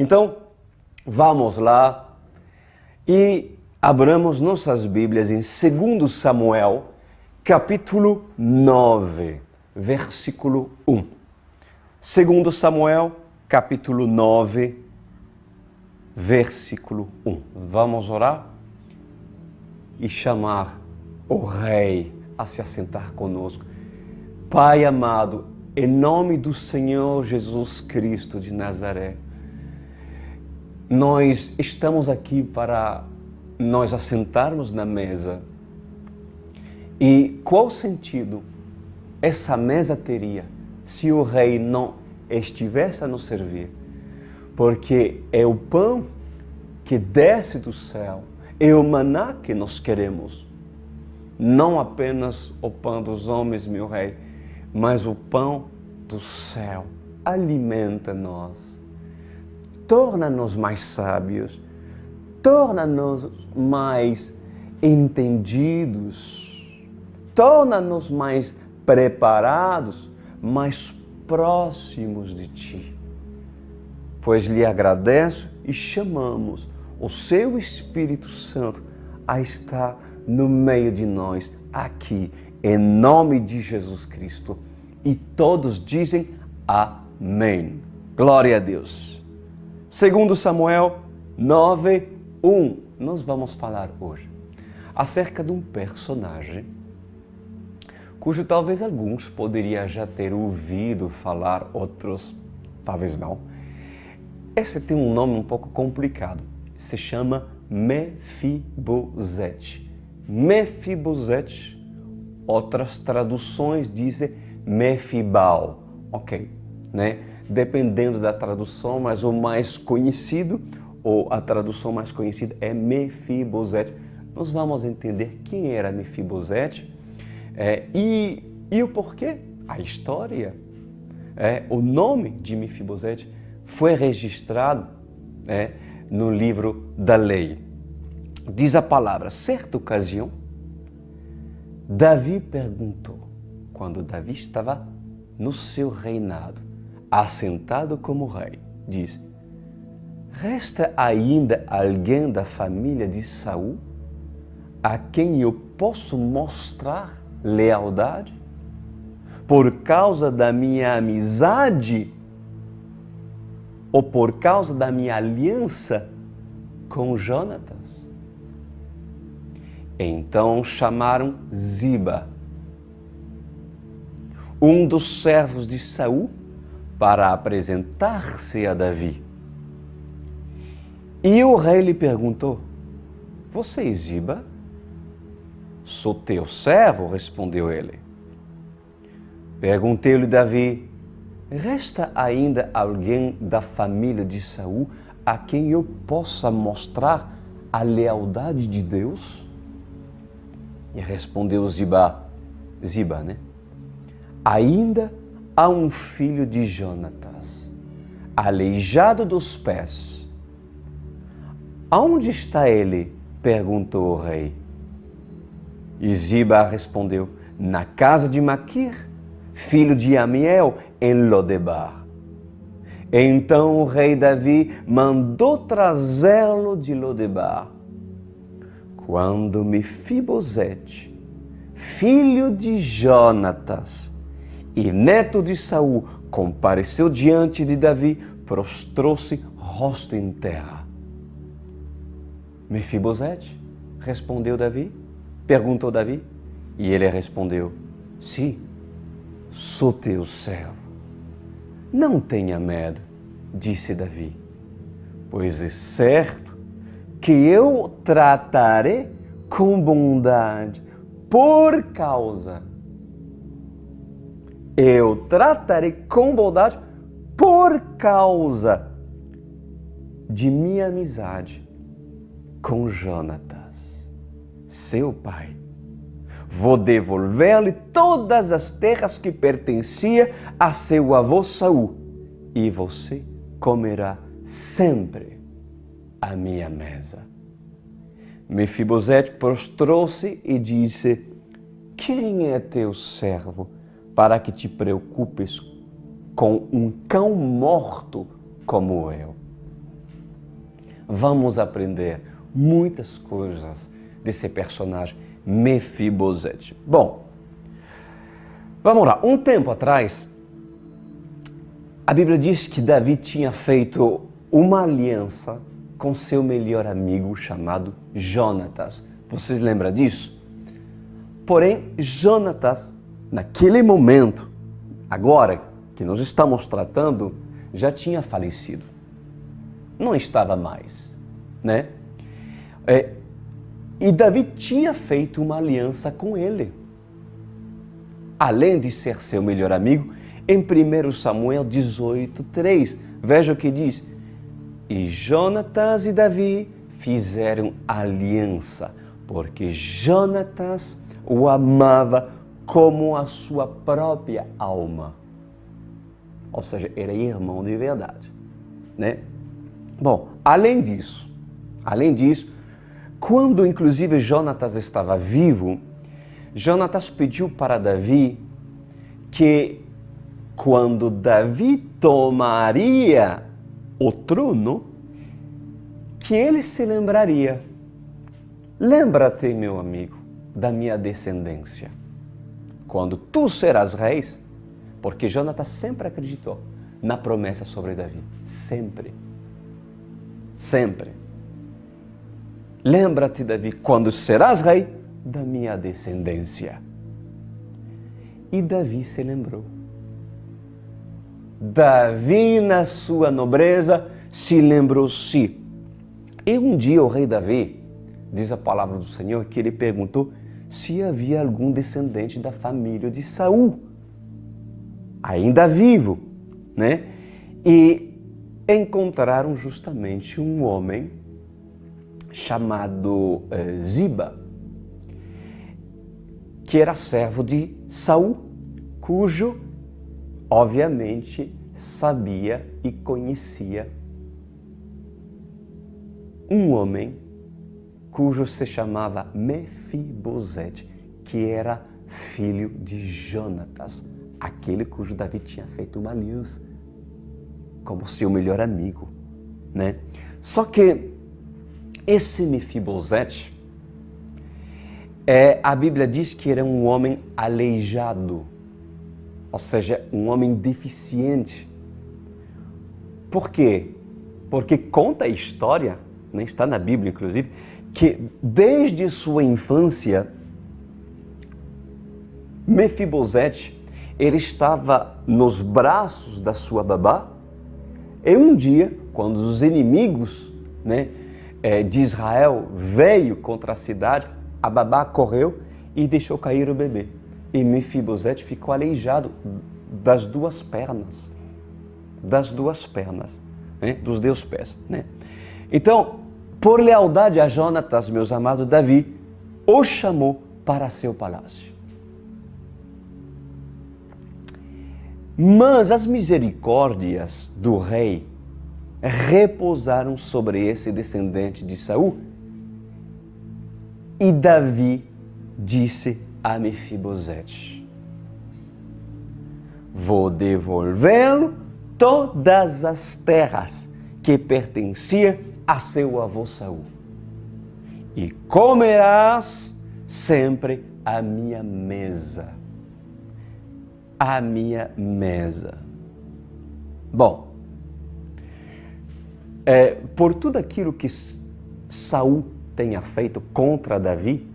Então, vamos lá e abramos nossas Bíblias em 2 Samuel, capítulo 9, versículo 1. 2 Samuel, capítulo 9, versículo 1. Vamos orar e chamar o Rei a se assentar conosco. Pai amado, em nome do Senhor Jesus Cristo de Nazaré, nós estamos aqui para nós assentarmos na mesa. E qual sentido essa mesa teria se o Rei não estivesse a nos servir? Porque é o pão que desce do céu, é o maná que nós queremos. Não apenas o pão dos homens, meu Rei, mas o pão do céu. Alimenta-nos, torna-nos mais sábios, torna-nos mais entendidos, torna-nos mais preparados, mais próximos de Ti. Pois lhe agradeço e chamamos o Seu Espírito Santo a estar no meio de nós, aqui, em nome de Jesus Cristo. E todos dizem amém. Glória a Deus. 2 Samuel 9, 1. Nós vamos falar hoje acerca de um personagem cujo talvez alguns poderiam já ter ouvido falar, outros talvez não. Esse tem um nome um pouco complicado. Se chama Mefibosete. Mefibosete, outras traduções dizem Mefibal. Ok, né? Dependendo da tradução, mas o mais conhecido, ou a tradução mais conhecida é Mefibosete. Nós vamos entender quem era Mefibosete e o porquê, a história. O nome de Mefibosete foi registrado no livro da lei. Diz a palavra, certa ocasião, Davi perguntou, quando Davi estava no seu reinado, assentado como rei, diz: resta ainda alguém da família de Saul a quem eu posso mostrar lealdade por causa da minha amizade ou por causa da minha aliança com Jonatas? Então chamaram Ziba, um dos servos de Saul, para apresentar-se a Davi. E o rei lhe perguntou: você é Ziba? Sou teu servo, respondeu ele. Perguntei-lhe Davi: resta ainda alguém da família de Saul a quem eu possa mostrar a lealdade de Deus? E respondeu Ziba, né? Ainda há um filho de Jonatas, aleijado dos pés. Aonde está ele? Perguntou o rei. E Ziba respondeu: na casa de Maquir, filho de Amiel, em Lodebar. Então o rei Davi mandou trazê-lo de Lodebar. Quando Mefibosete, filho de Jonatas e neto de Saul, compareceu diante de Davi, prostrou-se rosto em terra. Mefibosete, respondeu Davi, perguntou Davi, e ele respondeu: sim, sou teu servo. Não tenha medo, disse Davi, pois é certo que eu tratarei com bondade por causa de minha amizade com Jonatas, seu pai. Vou devolver-lhe todas as terras que pertenciam a seu avô Saul, e você comerá sempre à minha mesa. Mefibosete prostrou-se e disse: quem é teu servo para que te preocupes com um cão morto como eu? vamos aprender muitas coisas desse personagem Mefibosete. Bom, vamos lá. Um tempo atrás, a Bíblia diz que Davi tinha feito uma aliança com seu melhor amigo chamado Jonatas. Vocês lembram disso? Porém, Jonatas, naquele momento, agora que nós estamos tratando, já tinha falecido. Não estava mais, né? E Davi tinha feito uma aliança com ele. Além de ser seu melhor amigo, em 1 Samuel 18:3, veja o que diz. E Jonatas e Davi fizeram aliança, porque Jonatas o amava como a sua própria alma. Ou seja, era irmão de verdade, né? Bom, além disso, quando inclusive Jonatas estava vivo, Jonatas pediu para Davi que quando Davi tomaria o trono, que ele se lembraria. Lembra-te, meu amigo, da minha descendência. Quando tu serás rei, porque Jonatas sempre acreditou na promessa sobre Davi. Sempre. Sempre. Lembra-te, Davi, quando serás rei, da minha descendência. E Davi se lembrou. Davi, na sua nobreza, se lembrou-se. E um dia o rei Davi, diz a palavra do Senhor, que ele perguntou se havia algum descendente da família de Saul, ainda vivo, né? E encontraram justamente um homem chamado Ziba, que era servo de Saul, cujo, obviamente, sabia e conhecia um homem cujo se chamava Mefibosete, que era filho de Jonatas, aquele cujo Davi tinha feito uma aliança como seu melhor amigo, né? Só que esse Mefibosete, a Bíblia diz que era um homem aleijado, ou seja, um homem deficiente. Por quê? Porque conta a história, né, está na Bíblia inclusive, que desde sua infância, Mefibosete, ele estava nos braços da sua babá, e um dia, quando os inimigos, né, de Israel veio contra a cidade, a babá correu e deixou cair o bebê. E Mefibosete ficou aleijado das duas pernas, né, dos dois pés, né? Então, por lealdade a Jonatas, meus amados, Davi o chamou para seu palácio. Mas as misericórdias do rei repousaram sobre esse descendente de Saul. E Davi disse a Mefibosete: vou devolvê-lo todas as terras que pertenciam a seu avô Saul, e comerás sempre a minha mesa. A minha mesa. Bom, por tudo aquilo que Saul tenha feito contra Davi,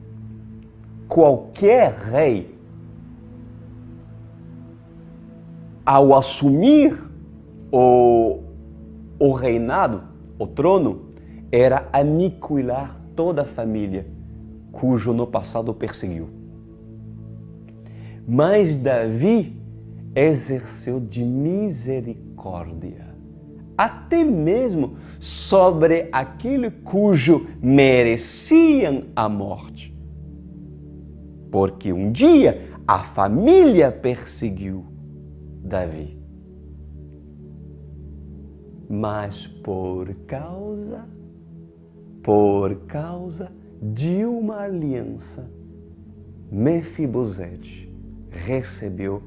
qualquer rei, ao assumir o reinado, o trono, era aniquilar toda a família cujo no passado o perseguiu. Mas Davi exerceu de misericórdia, até mesmo sobre aquele cujo mereciam a morte. Porque um dia a família perseguiu Davi. Mas por causa de uma aliança, Mefibosete recebeu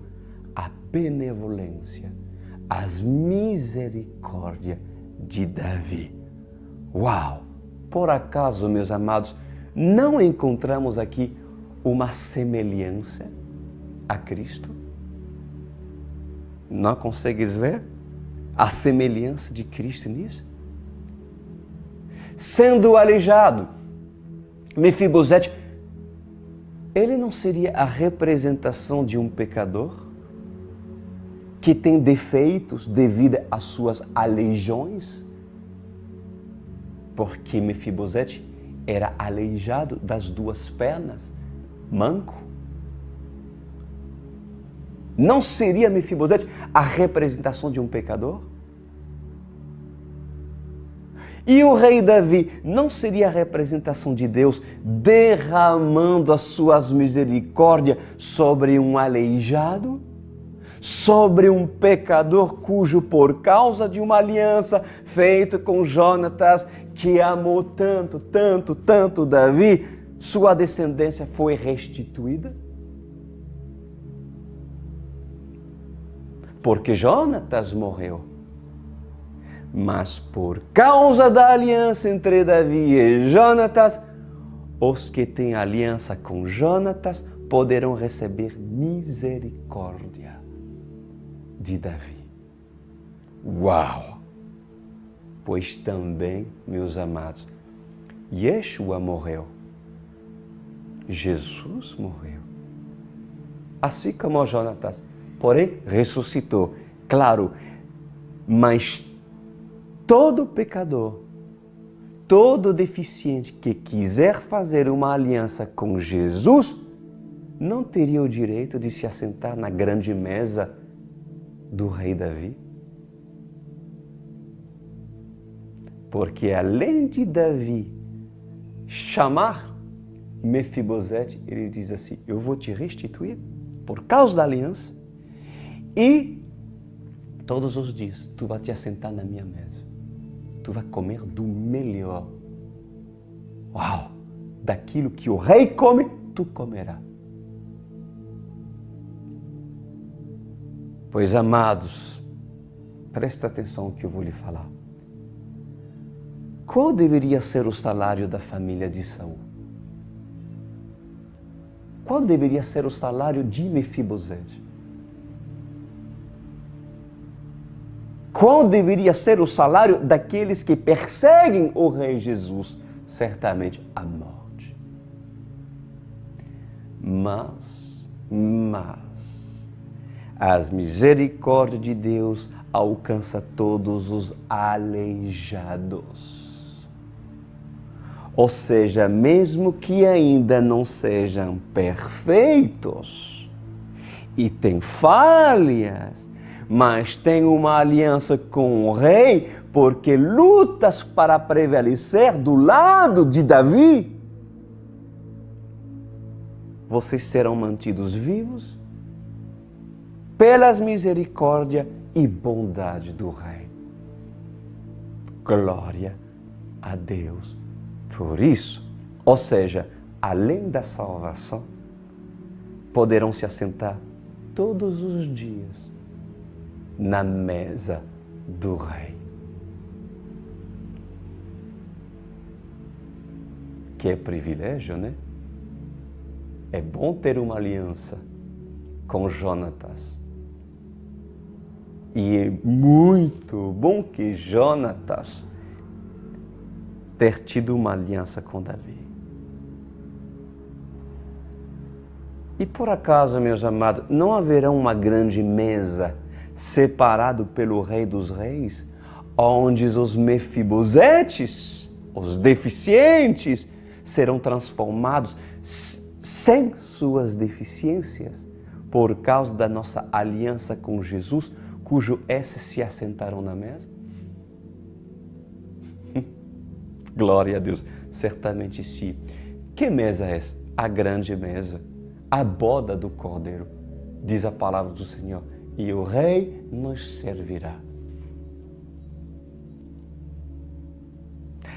a benevolência, as misericórdias de Davi. Uau! Por acaso, meus amados, não encontramos aqui uma semelhança a Cristo? Não consegues ver a semelhança de Cristo nisso? Sendo aleijado, Mefibosete, ele não seria a representação de um pecador que tem defeitos devido às suas aleijões? Porque Mefibosete era aleijado das duas pernas, manco. Não seria Mefibosete a representação de um pecador? E o rei Davi não seria a representação de Deus derramando as suas misericórdias sobre um aleijado? Sobre um pecador cujo, por causa de uma aliança feita com Jonatas, que amou tanto, tanto, tanto Davi, sua descendência foi restituída? Porque Jonatas morreu. Mas por causa da aliança entre Davi e Jonatas, os que têm aliança com Jonatas poderão receber misericórdia de Davi. Uau! Pois também, meus amados, Yeshua morreu. Jesus morreu. Assim como Jonatas, porém ressuscitou. Claro, mas todo pecador, todo deficiente que quiser fazer uma aliança com Jesus, não teria o direito de se assentar na grande mesa do rei Davi? Porque além de Davi chamar Mefibosete, ele diz assim: eu vou te restituir por causa da aliança e todos os dias tu vai te assentar na minha mesa. Tu vai comer do melhor. Uau! Daquilo que o rei come, tu comerás. Pois, amados, presta atenção no que eu vou lhe falar. Qual deveria ser o salário da família de Saul? Qual deveria ser o salário de Mefibosete? Qual deveria ser o salário daqueles que perseguem o rei Jesus? Certamente a morte. Mas, as misericórdias de Deus alcançam todos os aleijados. Ou seja, mesmo que ainda não sejam perfeitos e têm falhas, mas tem uma aliança com o rei, porque lutas para prevalecer do lado de Davi, vocês serão mantidos vivos pelas misericórdia e bondade do rei. Glória a Deus por isso. Ou seja, além da salvação, poderão se assentar todos os dias na mesa do rei. Que é privilégio, né? É bom ter uma aliança com Jonatas. E é muito bom que Jonatas ter tido uma aliança com Davi. E por acaso, meus amados, não haverá uma grande mesa separado pelo Rei dos Reis, onde os Mefibosetes, os deficientes, serão transformados sem suas deficiências, por causa da nossa aliança com Jesus, cujo esses se assentaram na mesa? Glória a Deus, certamente sim. Que mesa é essa? A grande mesa, a boda do Cordeiro, diz a palavra do Senhor, e o Rei nos servirá.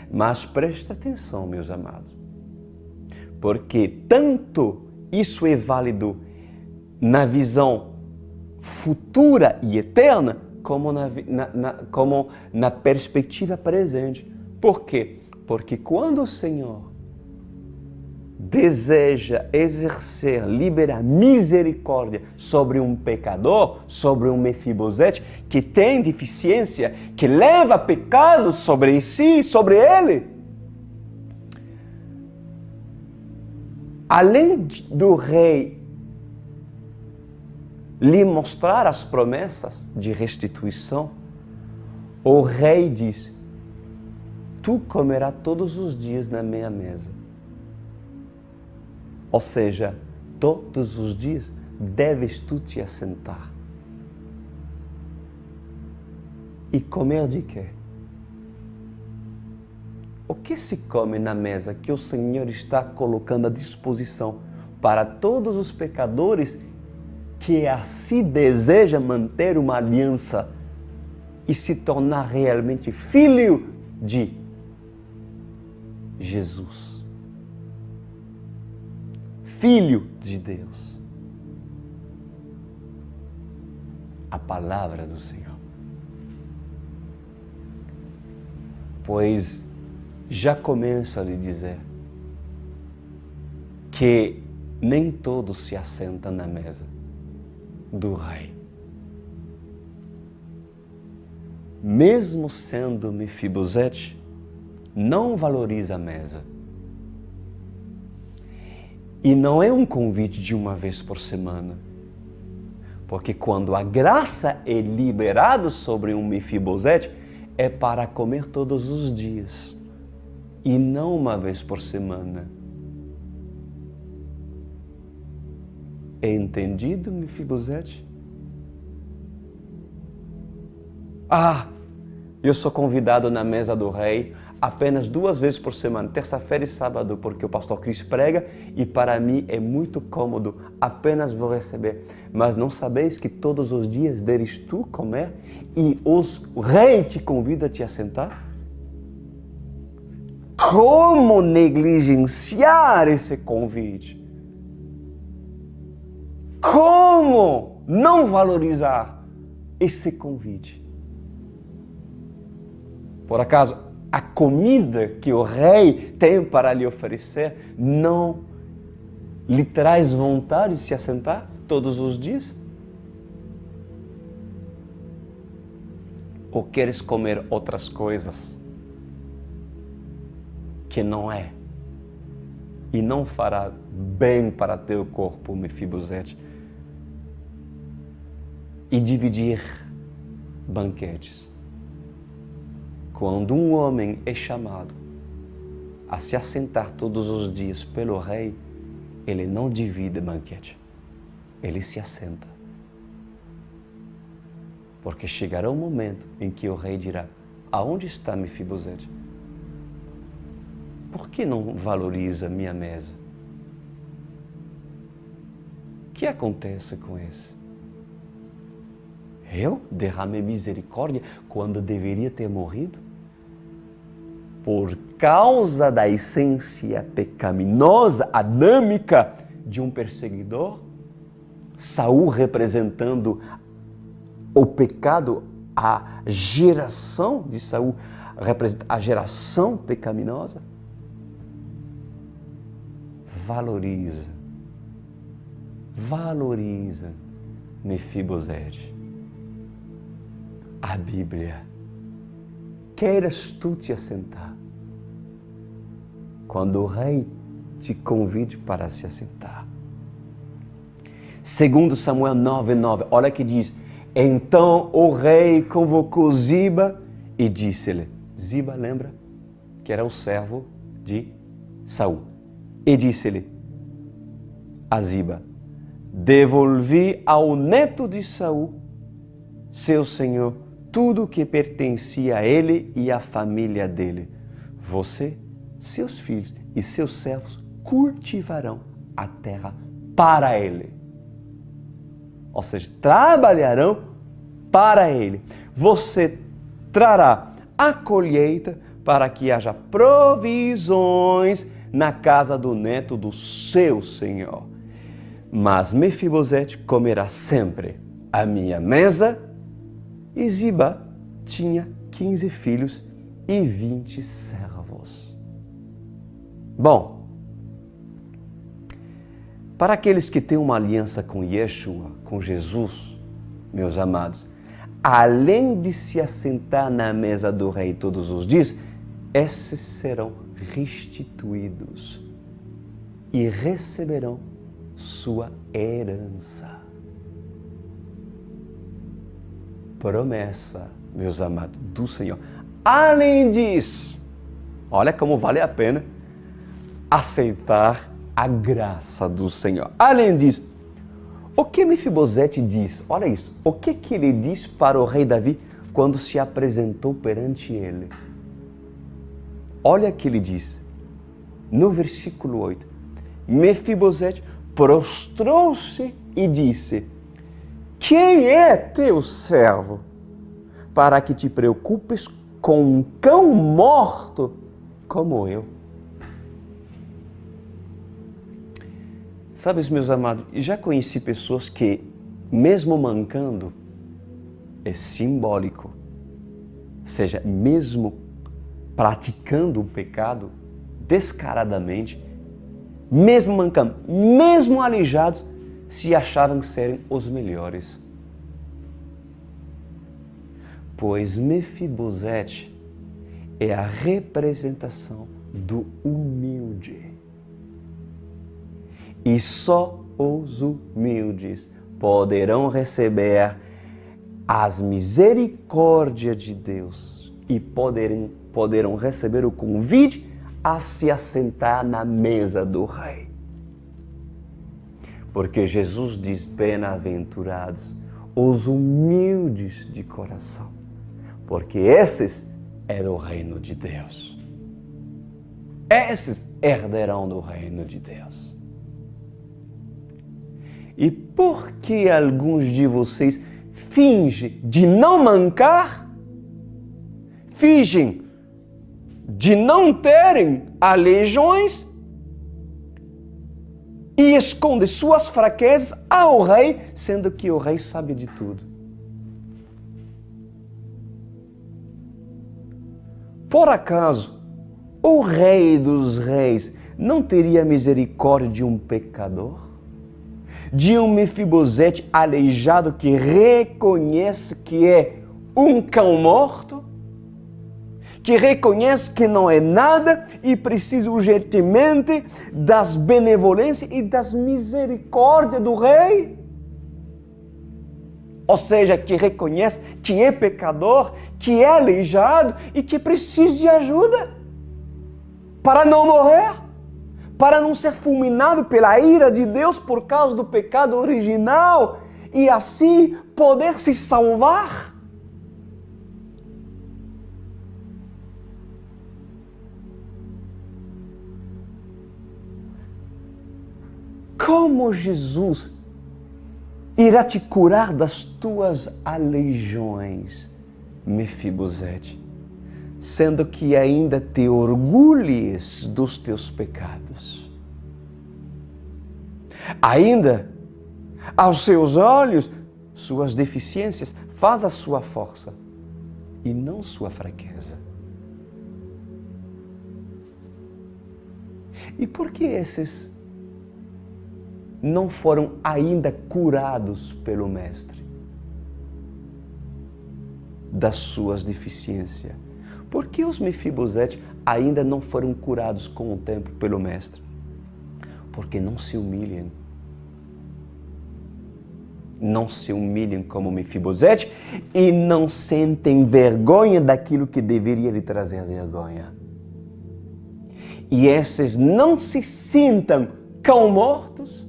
Mas presta atenção, meus amados, porque tanto isso é válido na visão futura e eterna, como na perspectiva presente. Por quê? Porque quando o Senhor deseja exercer, liberar misericórdia sobre um pecador, sobre um Mefibosete que tem deficiência, que leva pecados sobre si, sobre ele, além do rei lhe mostrar as promessas de restituição, o rei diz: tu comerás todos os dias na minha mesa. Ou seja, todos os dias deves tu te assentar. E comer de quê? O que se come na mesa que o Senhor está colocando à disposição para todos os pecadores que assim desejam manter uma aliança e se tornar realmente filho de Jesus? Filho de Deus. A palavra do Senhor. Pois já começo a lhe dizer que nem todos se assentam na mesa do rei. Mesmo sendo Mefibosete, não valoriza a mesa. E não é um convite de uma vez por semana. Porque quando a graça é liberada sobre um Mefibosete, é para comer todos os dias. E não uma vez por semana. É entendido, Mefibosete? Eu sou convidado na mesa do rei apenas 2 vezes por semana, terça-feira e sábado, porque o pastor Cris prega e para mim é muito cômodo, apenas vou receber. Mas não sabeis que todos os dias deves tu comer e o rei te convida a te assentar? Como negligenciar esse convite? Como não valorizar esse convite? Por acaso, a comida que o rei tem para lhe oferecer não lhe traz vontade de se assentar todos os dias? Ou queres comer outras coisas que não é e não fará bem para teu corpo, Mefibosete, e dividir banquetes? Quando um homem é chamado a se assentar todos os dias pelo rei, ele não divide banquete, ele se assenta. Porque chegará um momento em que o rei dirá: aonde está Mefibosete? Por que não valoriza minha mesa? O que acontece com esse? Eu derramei misericórdia quando deveria ter morrido? Por causa da essência pecaminosa, adâmica de um perseguidor? Saul representando o pecado, a geração de Saul representa a geração pecaminosa? Valoriza Mefibosete. A Bíblia: queiras tu te assentar quando o rei te convide para se assentar. 2 Samuel 9:9, olha que diz: então o rei convocou Ziba e disse-lhe, Ziba, lembra? Que era o servo de Saul. E disse-lhe a Ziba: devolvi ao neto de Saul, seu senhor, tudo que pertencia a ele e à família dele. Você, seus filhos e seus servos cultivarão a terra para ele. Ou seja, trabalharão para ele. Você trará a colheita para que haja provisões na casa do neto do seu senhor. Mas Mefibosete comerá sempre à minha mesa. E Ziba tinha 15 filhos e 20 servos. Bom, para aqueles que têm uma aliança com Yeshua, com Jesus, meus amados, além de se assentar na mesa do rei todos os dias, esses serão restituídos e receberão sua herança. Promessa, meus amados, do Senhor. Além disso, olha como vale a pena aceitar a graça do Senhor. Além disso, o que Mefibosete diz? Olha isso. O que ele diz para o rei Davi quando se apresentou perante ele? Olha o que ele diz. No versículo 8. Mefibosete prostrou-se e disse: quem é teu servo para que te preocupes com um cão morto como eu? Sabes, meus amados, já conheci pessoas que, mesmo mancando, é simbólico. Ou seja, mesmo praticando o pecado descaradamente, mesmo mancando, mesmo aleijados, se achavam serem os melhores. Pois Mefibosete é a representação do humilde. E só os humildes poderão receber as misericórdias de Deus e poderão receber o convite a se assentar na mesa do rei. Porque Jesus diz: bem-aventurados os humildes de coração, porque esses é do reino de Deus. Esses herdarão do reino de Deus. E por que alguns de vocês fingem de não mancar? Fingem de não terem aleijões e escondem suas fraquezas ao rei, sendo que o rei sabe de tudo. Por acaso, o rei dos reis não teria misericórdia de um pecador? De um Mefibosete aleijado que reconhece que é um cão morto? Que reconhece que não é nada e precisa urgentemente das benevolências e das misericórdias do rei? Ou seja, que reconhece que é pecador, que é aleijado e que precisa de ajuda para não morrer, para não ser fulminado pela ira de Deus por causa do pecado original e assim poder se salvar. Como Jesus irá te curar das tuas aleijões, Mefibosete, sendo que ainda te orgulhes dos teus pecados? Ainda, aos seus olhos, suas deficiências faz a sua força e não sua fraqueza. E por que esses não foram ainda curados pelo Mestre das suas deficiências? Por que os Mefibosete ainda não foram curados com o tempo pelo Mestre? Porque não se humilham. Não se humilham como Mefibosete e não sentem vergonha daquilo que deveria lhe trazer vergonha. E esses não se sintam cão mortos,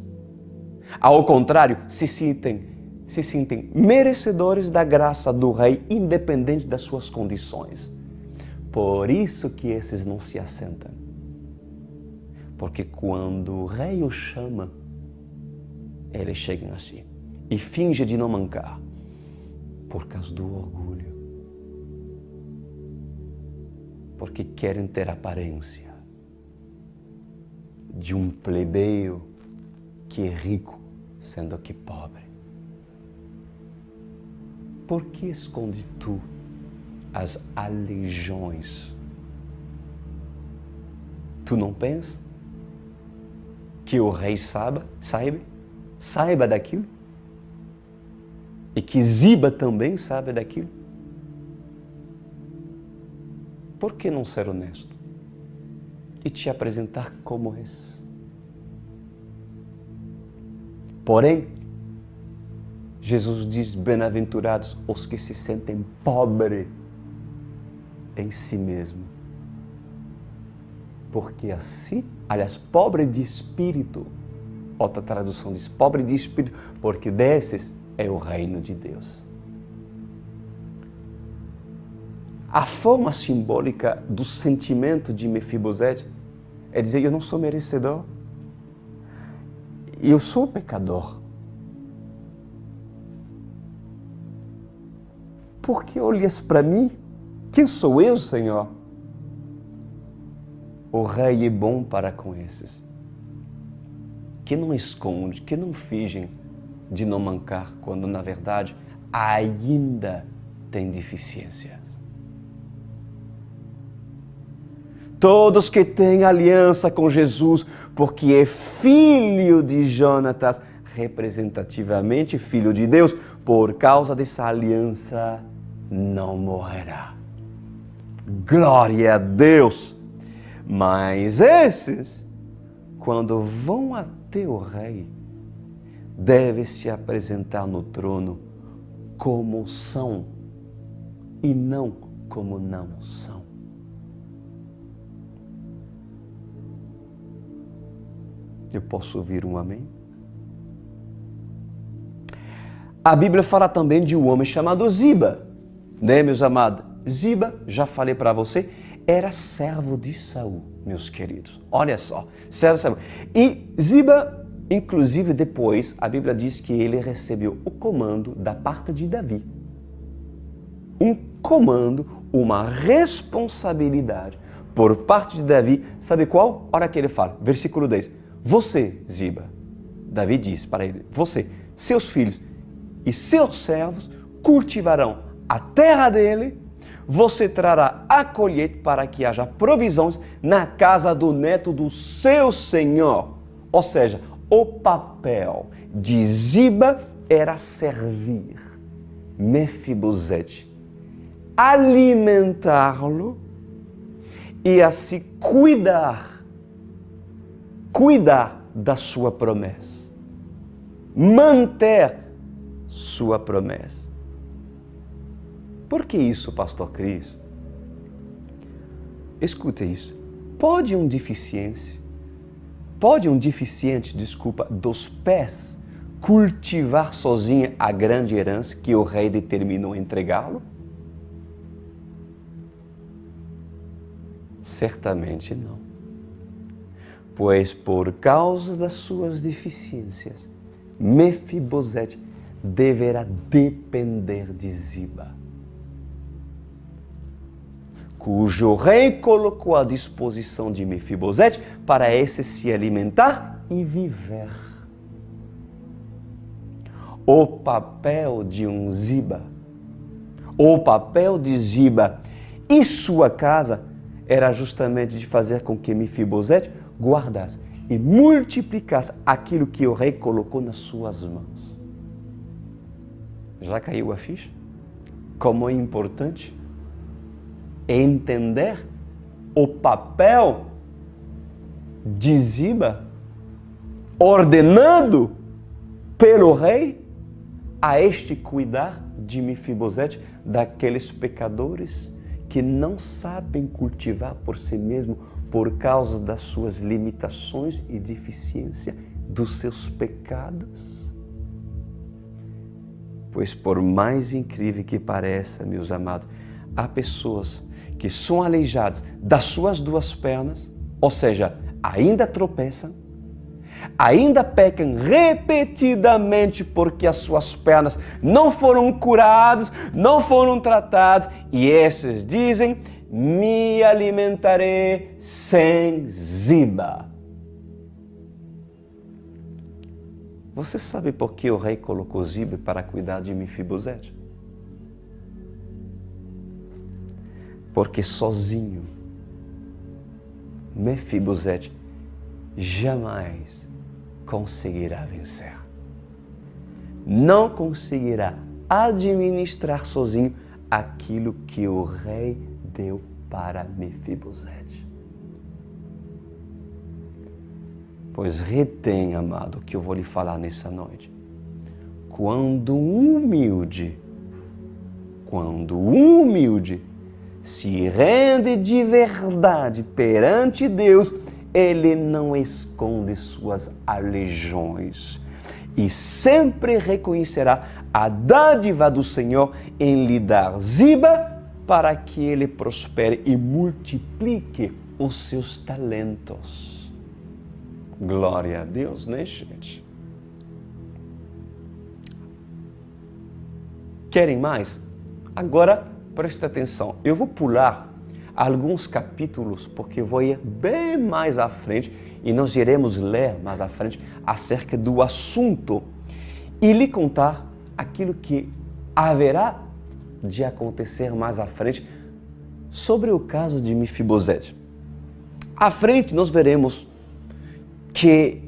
ao contrário, se sentem merecedores da graça do rei, independente das suas condições. Por isso que esses não se assentam. Porque quando o rei os chama, eles chegam assim e fingem de não mancar, por causa do orgulho. Porque querem ter aparência de um plebeio que é rico, sendo que pobre. Por que esconde tu as aleijões. Tu não pensa que o rei saiba daquilo? E que Ziba também sabe daquilo? Por que não ser honesto e te apresentar como és? Porém, Jesus diz: bem-aventurados os que se sentem pobres em si mesmo. Porque assim, aliás, pobre de espírito, outra tradução diz pobre de espírito, porque desses é o reino de Deus. A forma simbólica do sentimento de Mefibosete é dizer: eu não sou merecedor, eu sou pecador. Por que olhas para mim? Quem sou eu, Senhor? O rei é bom para com esses, que não esconde, que não fingem de não mancar, quando na verdade ainda tem deficiências. Todos que têm aliança com Jesus, porque é filho de Jonatas, representativamente filho de Deus, por causa dessa aliança não morrerá. Glória a Deus! Mas esses, quando vão até o rei, devem se apresentar no trono como são e não como não são. Eu posso ouvir um amém? A Bíblia fala também de um homem chamado Ziba, né, meus amados? Ziba, já falei para você, era servo de Saul, meus queridos. Olha só, servo. E Ziba, inclusive depois, a Bíblia diz que ele recebeu o comando da parte de Davi. Um comando, uma responsabilidade por parte de Davi. Sabe qual? Olha que ele fala, versículo 10. Você, Ziba, Davi diz para ele, você, seus filhos e seus servos cultivarão a terra dele, você trará a colheita para que haja provisões na casa do neto do seu senhor. Ou seja, o papel de Ziba era servir Mefibosete, alimentá-lo e assim cuidar da sua promessa, manter sua promessa. Por que isso, pastor Cris? Escuta isso. Pode um deficiente, dos pés cultivar sozinho a grande herança que o rei determinou entregá-lo? Certamente não. Pois por causa das suas deficiências, Mefibosete deverá depender de Ziba, cujo rei colocou à disposição de Mefibosete para esse se alimentar e viver. O papel de um Ziba, o papel de Ziba e sua casa era justamente de fazer com que Mefibosete guardasse e multiplicasse aquilo que o rei colocou nas suas mãos. Já caiu a ficha? Como é importante entender o papel de Ziba, ordenado pelo rei a este cuidar de Mefibosete, daqueles pecadores que não sabem cultivar por si mesmo por causa das suas limitações e deficiência, dos seus pecados. Pois por mais incrível que pareça, meus amados, há pessoas que são aleijadas das suas duas pernas, ou seja, ainda tropeçam, ainda pecam repetidamente porque as suas pernas não foram curadas, não foram tratadas, e esses dizem: me alimentarei sem Ziba. Você sabe por que o rei colocou Ziba para cuidar de Mefibosete? porque sozinho Mefibosete jamais conseguirá vencer. Não conseguirá administrar sozinho aquilo que o rei deu para Mefibosete. Pois retém, amado, o que eu vou lhe falar nessa noite. Quando um humilde se rende de verdade perante Deus, ele não esconde suas aflições e sempre reconhecerá a dádiva do Senhor em lhe dar Ziba para que ele prospere e multiplique os seus talentos. Glória a Deus, né, gente? Querem mais? Agora, presta atenção. Eu vou pular alguns capítulos, porque eu vou ir bem mais à frente e nós iremos ler mais à frente acerca do assunto e lhe contar aquilo que haverá de acontecer mais à frente sobre o caso de Mefibosete. À frente nós veremos que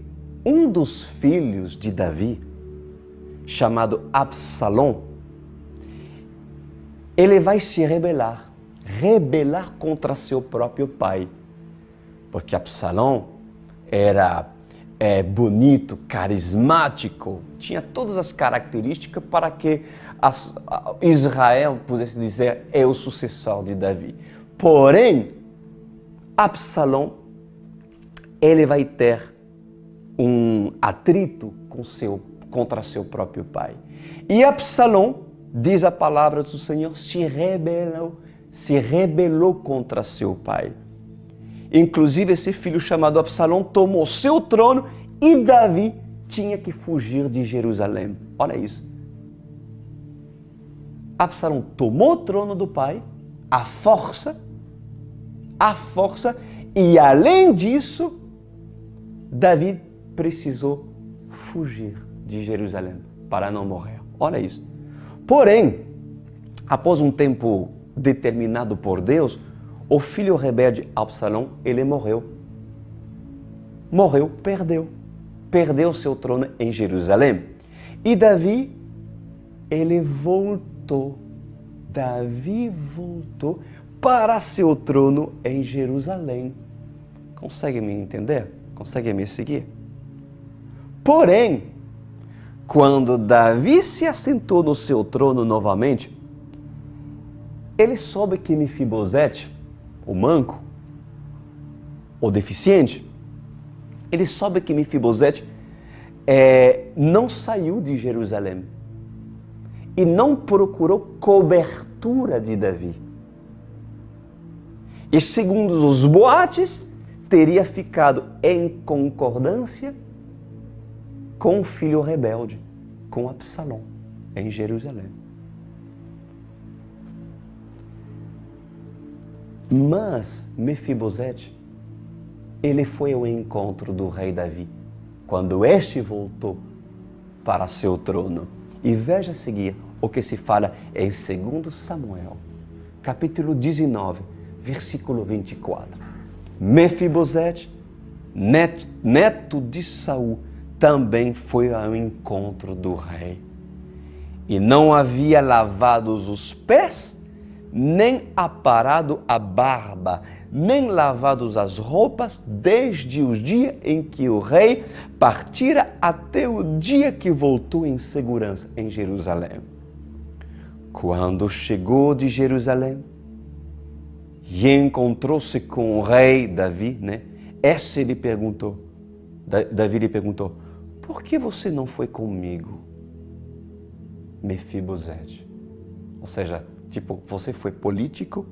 um dos filhos de Davi, chamado Absalom, ele vai se rebelar contra seu próprio pai. Porque Absalom era bonito, carismático, tinha todas as características para que Israel pudesse dizer é o sucessor de Davi. Porém, Absalom, ele vai ter um atrito contra seu próprio pai. E Absalom, diz a palavra do Senhor, se rebelou contra seu pai. Inclusive, esse filho chamado Absalom tomou seu trono e Davi tinha que fugir de Jerusalém. Olha isso. Absalom tomou o trono do pai, à força, e além disso, Davi precisou fugir de Jerusalém para não morrer. Olha isso. Porém, após um tempo determinado por Deus, o filho rebelde Absalom, ele morreu. Perdeu seu trono em Jerusalém. E Davi, ele voltou. Davi voltou para seu trono em Jerusalém. Consegue me entender? Consegue me seguir? Porém, quando Davi se assentou no seu trono novamente, ele soube que Mefibosete, o manco, o deficiente, ele soube que Mefibosete não saiu de Jerusalém e não procurou cobertura de Davi. E segundo os boatos, teria ficado em concordância com o filho rebelde, com Absalom, em Jerusalém. Mas Mefibosete, ele foi ao encontro do rei Davi, quando este voltou para seu trono. E veja a seguir o que se fala em 2 Samuel, capítulo 19, versículo 24. Mefibosete, neto de Saul, também foi ao encontro do rei. E não havia lavado os pés, nem aparado a barba, nem lavado as roupas, desde o dia em que o rei partira até o dia que voltou em segurança em Jerusalém. Quando chegou de Jerusalém e encontrou-se com o rei Davi, Davi lhe perguntou, por que você não foi comigo, Mefibosete? Ou seja, você foi político?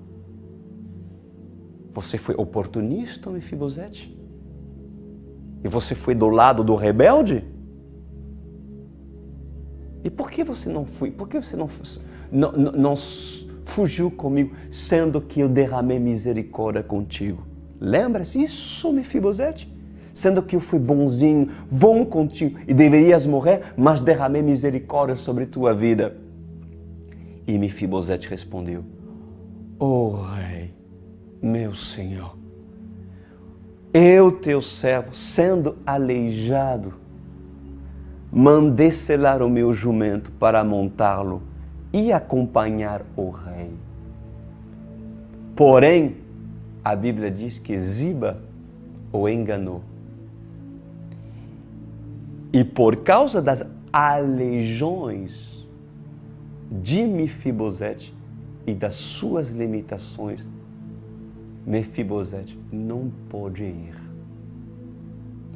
Você foi oportunista, Mefibosete? E você foi do lado do rebelde? E por que você não foi? Por que você não fugiu comigo, sendo que eu derramei misericórdia contigo? Lembra-se isso, Mefibosete? Sendo que eu fui bonzinho, bom contigo, e deverias morrer, mas derramei misericórdia sobre tua vida. E Mefibosete respondeu, ó Rei, meu Senhor, eu, teu servo, sendo aleijado, mandei selar o meu jumento para montá-lo e acompanhar o rei. Porém, a Bíblia diz que Ziba o enganou. E por causa das aleijões de Mefibosete e das suas limitações, Mefibosete não pôde ir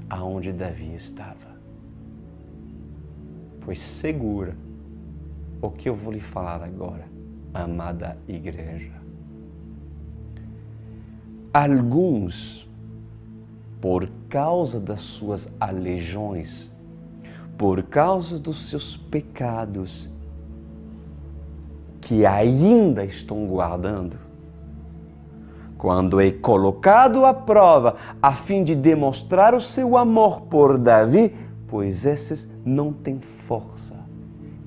aonde Davi estava. Pois segura o que eu vou lhe falar agora, amada igreja. Alguns, por causa das suas aleijões, por causa dos seus pecados, que ainda estão guardando, quando é colocado à prova a fim de demonstrar o seu amor por Davi, pois esses não têm força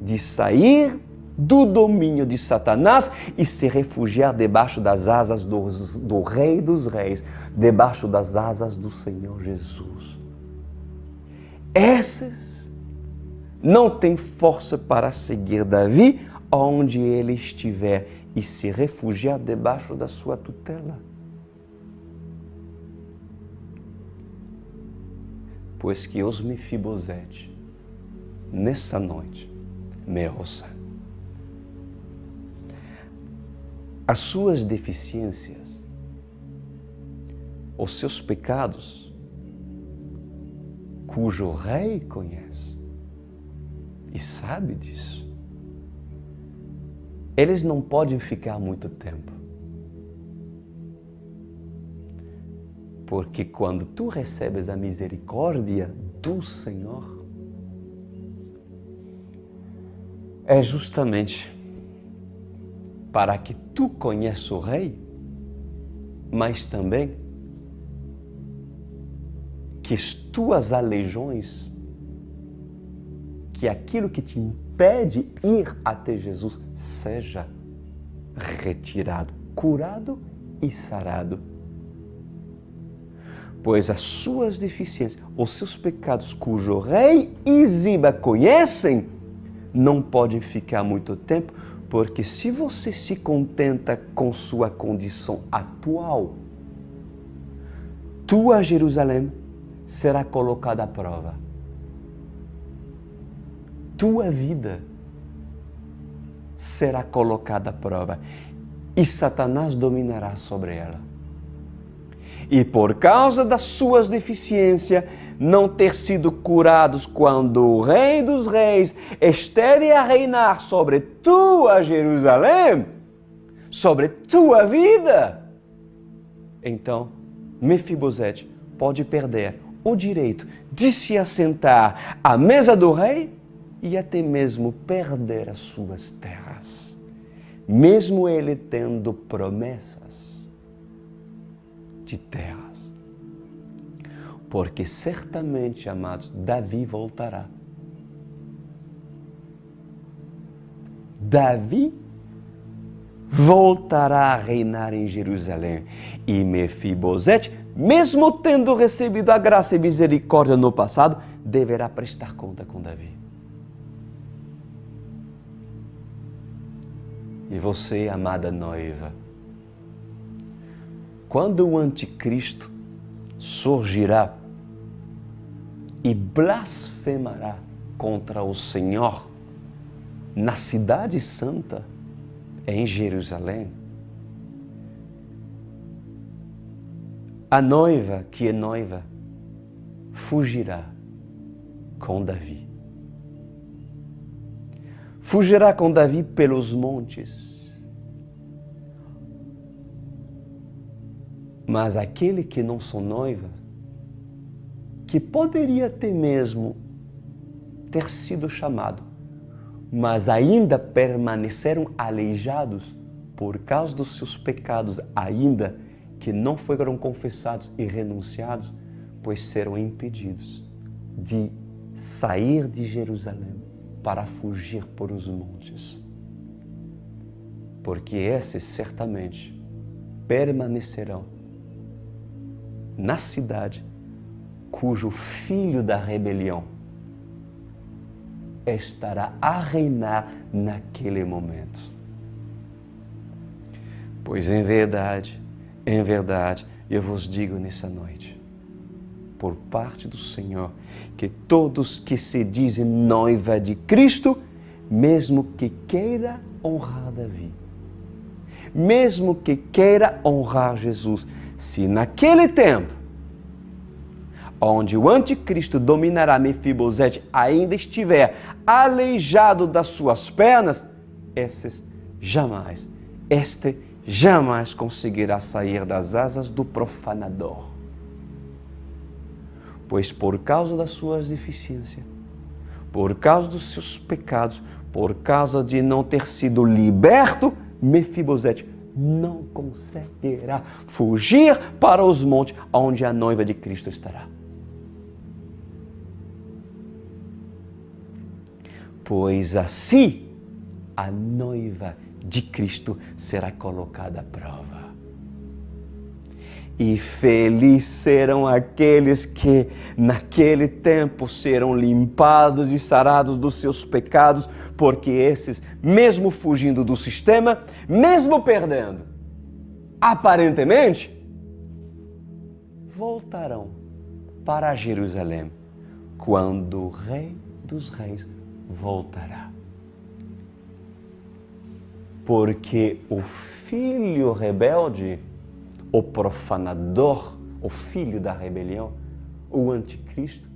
de sair do domínio de Satanás e se refugiar debaixo das asas do Rei dos Reis, debaixo das asas do Senhor Jesus. Esses não têm força para seguir Davi onde ele estiver e se refugiar debaixo da sua tutela. Pois que os Mefibosete, nessa noite, me ouçam. As suas deficiências, os seus pecados, cujo rei conhece e sabe disso, eles não podem ficar muito tempo. Porque quando tu recebes a misericórdia do Senhor, é justamente para que tu conheças o Rei, mas também que as tuas aleijões, que aquilo que te impede ir até Jesus, seja retirado, curado e sarado. Pois as suas deficiências, os seus pecados, cujo Rei e Ziba conhecem, não podem ficar muito tempo, porque se você se contenta com sua condição atual, tua Jerusalém será colocada à prova. Tua vida será colocada à prova e Satanás dominará sobre ela. E por causa das suas deficiências, não ter sido curados quando o Rei dos Reis estiver a reinar sobre tua Jerusalém, sobre tua vida, então Mefibosete pode perder o direito de se assentar à mesa do rei e até mesmo perder as suas terras, mesmo ele tendo promessas de terras. Porque certamente, amados, Davi voltará. Davi voltará a reinar em Jerusalém. E Mefibosete, mesmo tendo recebido a graça e misericórdia no passado, deverá prestar conta com Davi. E você, amada noiva, quando o anticristo surgirá e blasfemará contra o Senhor na cidade santa, em Jerusalém, a noiva que é noiva fugirá com Davi. Fugirá com Davi pelos montes. Mas aquele que não são noiva, que poderia até mesmo ter sido chamado, mas ainda permaneceram aleijados por causa dos seus pecados, ainda que não foram confessados e renunciados, pois serão impedidos de sair de Jerusalém para fugir por os montes. porque esses certamente permanecerão na cidade cujo filho da rebelião estará a reinar naquele momento. Pois em verdade, eu vos digo nessa noite, por parte do Senhor, que todos que se dizem noiva de Cristo, mesmo que queira honrar Davi, mesmo que queira honrar Jesus, se naquele tempo, onde o anticristo dominará Mefibosete, ainda estiver aleijado das suas pernas, este jamais conseguirá sair das asas do profanador. Pois por causa das suas deficiências, por causa dos seus pecados, por causa de não ter sido liberto, Mefibosete não conseguirá fugir para os montes onde a noiva de Cristo estará. Pois assim a noiva de Cristo será colocada à prova. E felizes serão aqueles que naquele tempo serão limpados e sarados dos seus pecados, porque esses, mesmo fugindo do sistema, mesmo perdendo, aparentemente, voltarão para Jerusalém, quando o Rei dos Reis voltará. Porque o filho rebelde, o profanador, o filho da rebelião, o anticristo,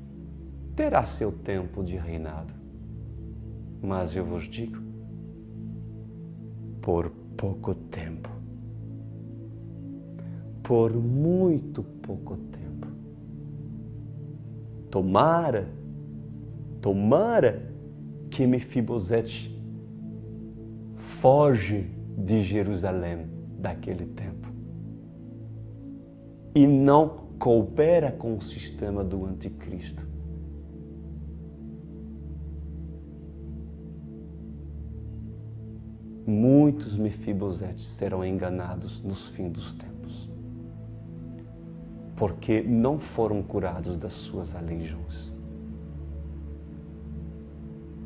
terá seu tempo de reinado. Mas eu vos digo, por pouco tempo, por muito pouco tempo. Tomara que Mefibosete foge de Jerusalém daquele tempo e não coopera com o sistema do anticristo. Muitos Mefibosetes serão enganados nos fins dos tempos, porque não foram curados das suas aleijões.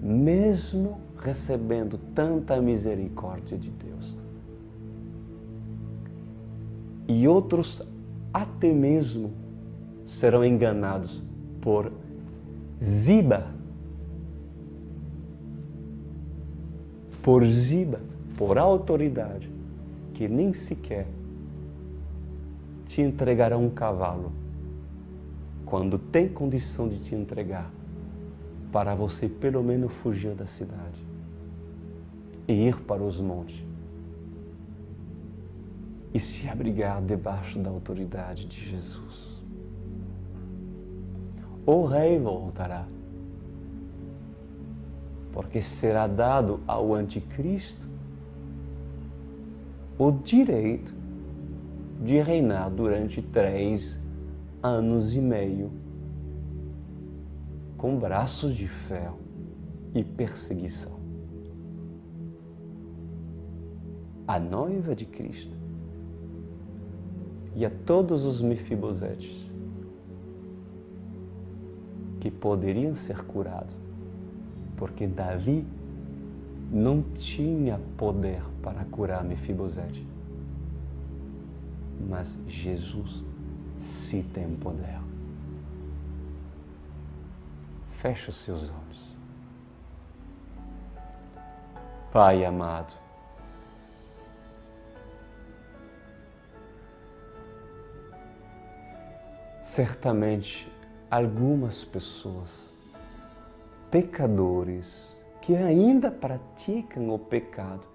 Mesmo recebendo tanta misericórdia de Deus. E outros até mesmo serão enganados por Ziba, por autoridade, que nem sequer te entregará um cavalo quando tem condição de te entregar, para você pelo menos fugir da cidade e ir para os montes e se abrigar debaixo da autoridade de Jesus. O rei voltará, porque será dado ao anticristo o direito de reinar durante 3 anos e meio, com braços de ferro e perseguição. A noiva de Cristo e a todos os Mefibosetes que poderiam ser curados, porque Davi não tinha poder para curar Mefibosete, mas Jesus sim tem poder. Feche os seus olhos. Pai amado, certamente algumas pessoas, pecadores, que ainda praticam o pecado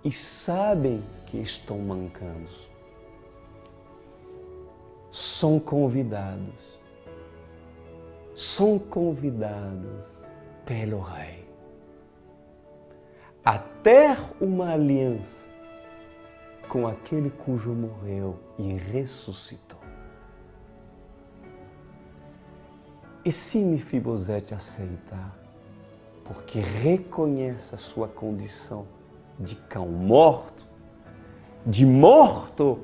e sabem que estão mancando, são convidados pelo Rei a ter uma aliança com aquele cujo morreu e ressuscitou. E se Mefibosete aceitar, porque reconhece a sua condição de cão morto, de morto,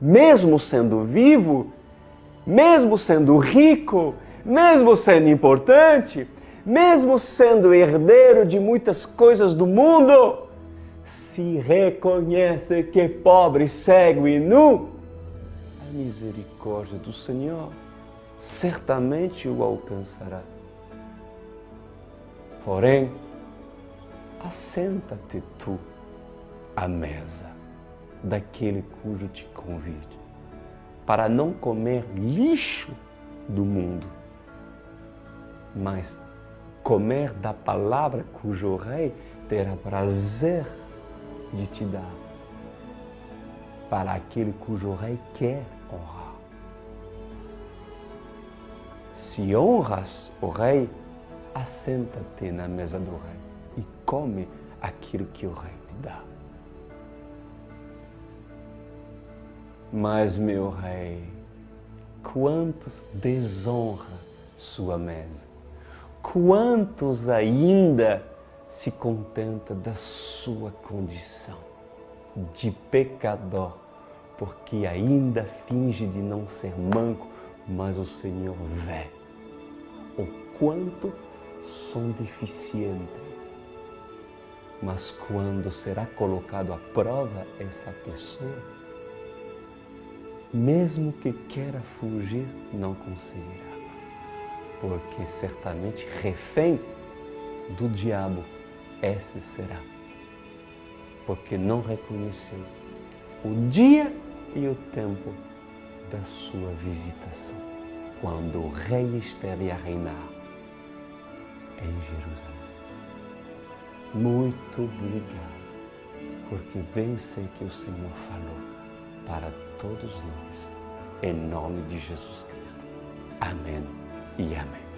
mesmo sendo vivo, mesmo sendo rico, mesmo sendo importante, mesmo sendo herdeiro de muitas coisas do mundo, se reconhece que é pobre, cego e nu, a misericórdia do Senhor certamente o alcançará. Porém, assenta-te tu à mesa daquele cujo te convide, para não comer lixo do mundo, mas comer da palavra cujo Rei terá prazer de te dar, para aquele cujo Rei quer honrar. Se honras o Rei, assenta-te na mesa do Rei e come aquilo que o Rei te dá. Mas, meu Rei, quantos desonra sua mesa? Quantos ainda se contenta da sua condição de pecador, porque ainda finge de não ser manco, mas o Senhor vê o quanto são deficientes. Mas quando será colocado à prova essa pessoa, mesmo que queira fugir, não conseguirá, porque certamente refém do diabo esse será, porque não reconheceu o dia e o tempo da sua visitação, quando o Rei esteve a reinar em Jerusalém. Muito obrigado, porque bem sei que o Senhor falou para todos nós, em nome de Jesus Cristo. Amém e amém.